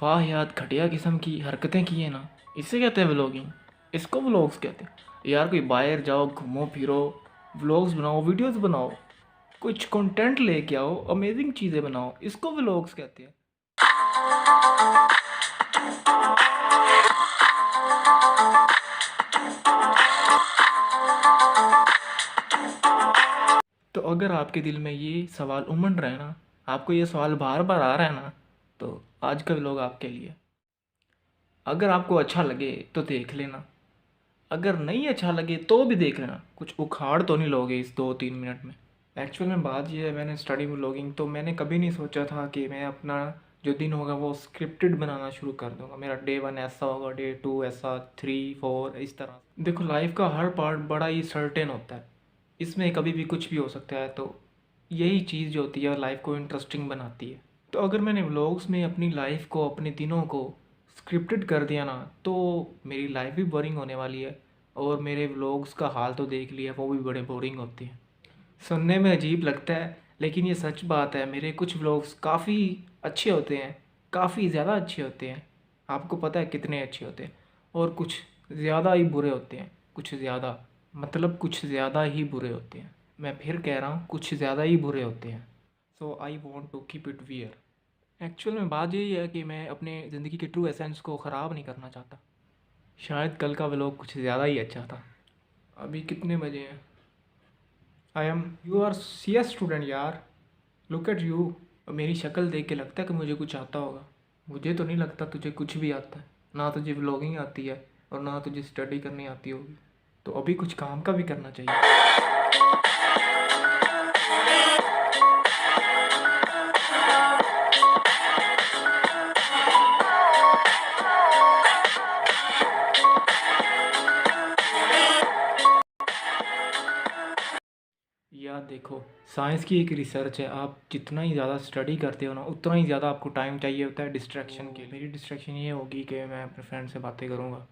वाहियात घटिया किस्म की हरकतें की हैं ना, इसे कहते हैं व्लॉगिंग। इसको व्लॉग्स कहते हैं यार। कोई बाहर जाओ, घूमो फिरो, व्लॉग्स बनाओ, वीडियोस बनाओ, कुछ कंटेंट लेके आओ, अमेजिंग चीज़ें बनाओ, इसको व्लॉग्स कहते हैं। तो अगर आपके दिल में ये सवाल उमड़ रहा है ना, आपको ये सवाल बार बार आ रहा है ना, तो आज का व्लॉग आपके लिए। अगर आपको अच्छा लगे तो देख लेना, अगर नहीं अच्छा लगे तो भी देख लेना, कुछ उखाड़ तो नहीं लोगे इस 2-3 मिनट में। एक्चुअल में बात ये है, मैंने स्टडी व्लॉगिंग तो मैंने कभी नहीं सोचा था कि मैं अपना जो दिन होगा वो स्क्रिप्टेड बनाना शुरू कर दूंगा। मेरा डे 1 ऐसा होगा, डे 2 ऐसा, 3 4 इस तरह। देखो, लाइफ का हर पार्ट बड़ा ही सर्टेन होता है, इसमें कभी भी कुछ भी हो सकता है। तो यही चीज़ जो होती है लाइफ को इंटरेस्टिंग बनाती है। तो अगर मैंने व्लॉग्स में अपनी लाइफ को, अपने दिनों को स्क्रिप्टेड कर दिया ना, तो मेरी लाइफ भी बोरिंग होने वाली है। और मेरे व्लॉग्स का हाल तो देख लिया, वो भी बड़े बोरिंग होते हैं। सुनने में अजीब लगता है लेकिन ये सच बात है। मेरे कुछ व्लॉग्स काफ़ी अच्छे होते हैं, काफ़ी ज़्यादा अच्छे होते हैं। आपको पता है कितने अच्छे होते हैं। और कुछ ज़्यादा ही बुरे होते हैं, कुछ ज़्यादा, मतलब कुछ ज़्यादा ही बुरे होते हैं। मैं फिर कह रहा हूँ, कुछ ज़्यादा ही बुरे होते हैं। So I want to keep it where. Actual में बात यही है कि मैं अपने ज़िंदगी के ट्रू एसेंस को ख़राब नहीं करना चाहता। शायद कल का व्लॉग कुछ ज़्यादा ही अच्छा था। अभी कितने बजे हैं? I am U R C S student यार, लुक एट यू। मेरी शक्ल देख के लगता है कि मुझे कुछ आता होगा। मुझे तो नहीं लगता तुझे कुछ भी आता है। ना तुझे व्लॉगिंग आती है और ना तुझे स्टडी करनी आती होगी। तो अभी कुछ काम का भी करना चाहिए। यार देखो, साइंस की एक रिसर्च है, आप जितना ही ज़्यादा स्टडी करते हो ना, उतना ही ज़्यादा आपको टाइम चाहिए होता है डिस्ट्रैक्शन के लिए। मेरी डिस्ट्रैक्शन ये होगी कि मैं अपने फ्रेंड से बातें करूँगा।